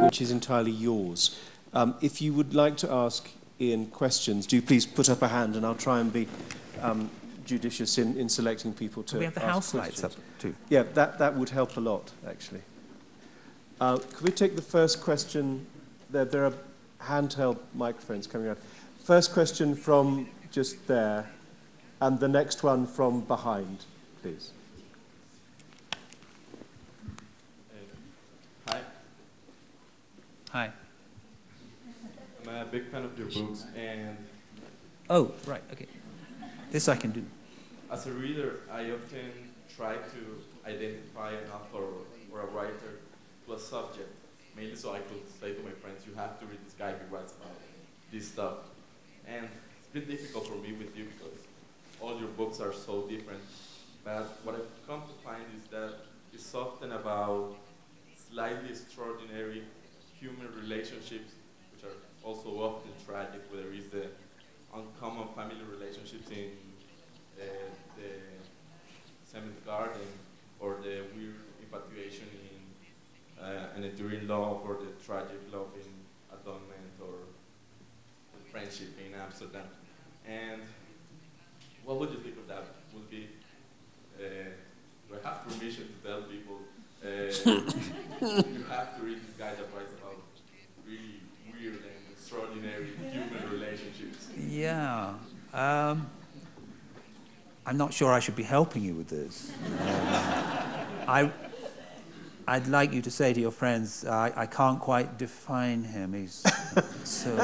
which is entirely yours. If you would like to ask Ian questions, do please put up a hand, and I'll try and be judicious in selecting people to ask questions. We have the house lights up too. Yeah, that would help a lot, actually. Could we take the first question? There are handheld microphones coming around. First question from just there, and the next one from behind, please. Hi. Hi. I'm a big fan of your books, and Oh, right, okay. This I can do. as a reader, I often try to identify an author or a writer to a subject, mainly so I could say to my friends, you have to read this guy who writes about this stuff. And it's been difficult for me with you because all your books are so different. But what I've come to find is that it's often about slightly extraordinary human relationships, which are also often tragic, where there is the uncommon family relationships in the cement garden, or the weird infatuation in an enduring love, or the tragic love in adornment, or the friendship in Amsterdam. And what would you think of that? Would be, do I have permission to tell people you have to read this guy that writes about really weird and extraordinary human relationships? Yeah. I'm not sure I should be helping you with this. I'd like you to say to your friends, I can't quite define him. He's so...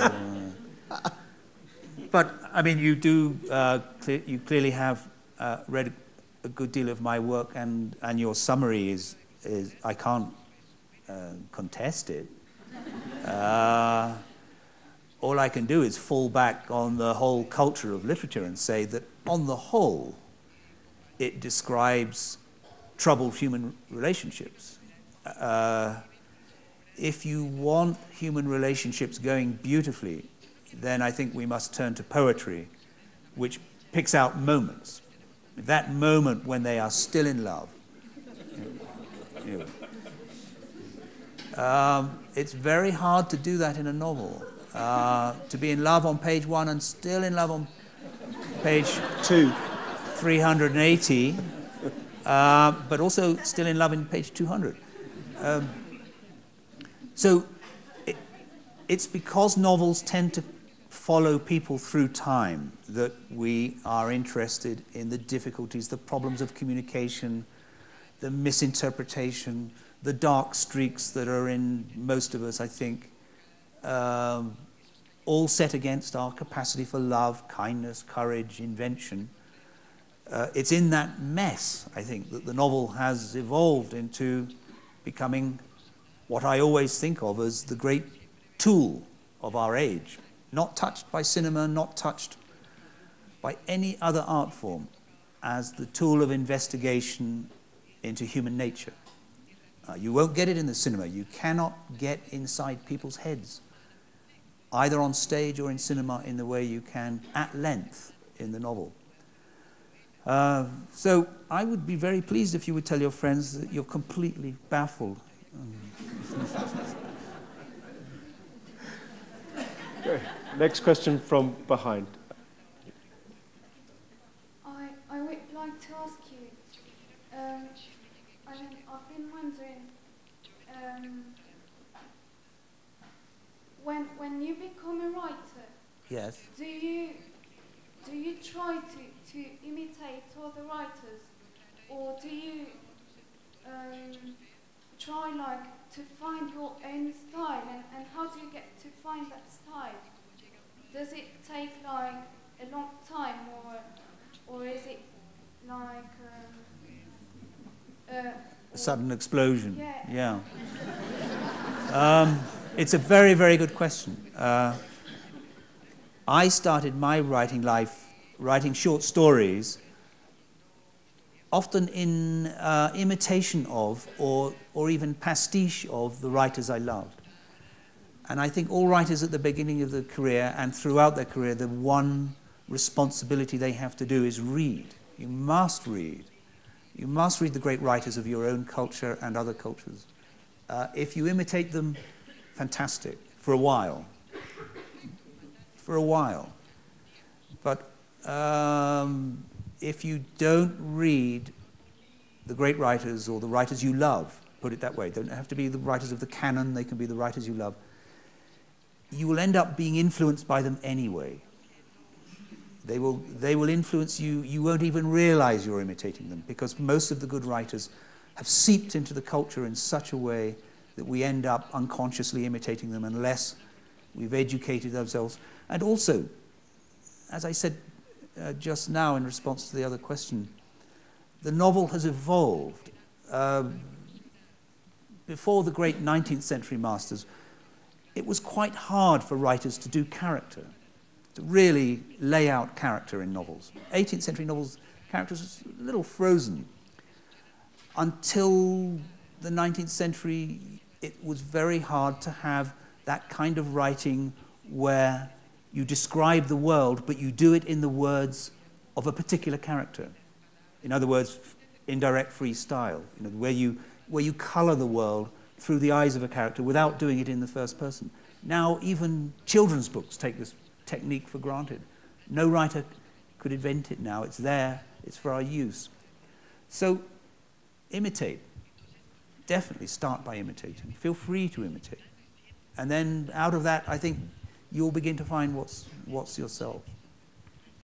But, I mean, you do, you clearly have read a good deal of my work, and your summary is I can't contest it. All I can do is fall back on the whole culture of literature and say that, on the whole, it describes troubled human relationships. If you want human relationships going beautifully, then I think we must turn to poetry, which picks out moments. That moment when they are still in love. It's very hard to do that in a novel. To be in love on page 1 and still in love on page 380, but also still in love in page 200. So it's because novels tend to follow people through time that we are interested in the difficulties, the problems of communication, the misinterpretation, the dark streaks that are in most of us, I think, all set against our capacity for love, kindness, courage, invention. It's in that mess, I think, that the novel has evolved into becoming what I always think of as the great tool of our age, not touched by cinema, not touched by any other art form, as the tool of investigation into human nature. You won't get it in the cinema. You cannot get inside people's heads, either on stage or in cinema, in the way you can at length in the novel. So I would be very pleased if you would tell your friends that you're completely baffled. Okay. Next question from behind. I would like to ask you, I've been wondering, when you become a writer, Yes. do you try to imitate other writers, or do you try to find your own style, and how do you get to find that style? Does it take a long time, or is it A sudden explosion. Yeah. It's a very, very good question. I started my writing life writing short stories, often in imitation of or even pastiche of the writers I loved. And I think all writers at the beginning of their career and throughout their career, the one responsibility they have to do is read. You must read. You must read the great writers of your own culture and other cultures. If you imitate them, fantastic for a while. For a while. But if you don't read the great writers or the writers you love, put it that way, don't have to be the writers of the canon, they can be the writers you love, you will end up being influenced by them anyway. They will influence you. You won't even realize you're imitating them, because most of the good writers have seeped into the culture in such a way that we end up unconsciously imitating them unless we've educated ourselves. And also, as I said just now in response to the other question, the novel has evolved. Before the great 19th century masters, it was quite hard for writers to do character, to really lay out character in novels. 18th century novels, characters were a little frozen. Until the 19th century, it was very hard to have that kind of writing where you describe the world, but you do it in the words of a particular character. In other words, indirect free style, where you color the world through the eyes of a character without doing it in the first person. Now even children's books take this technique for granted. No writer could invent it now. It's there. It's for our use. So imitate. Definitely start by imitating. Feel free to imitate. And then out of that, I think you'll begin to find what's yourself.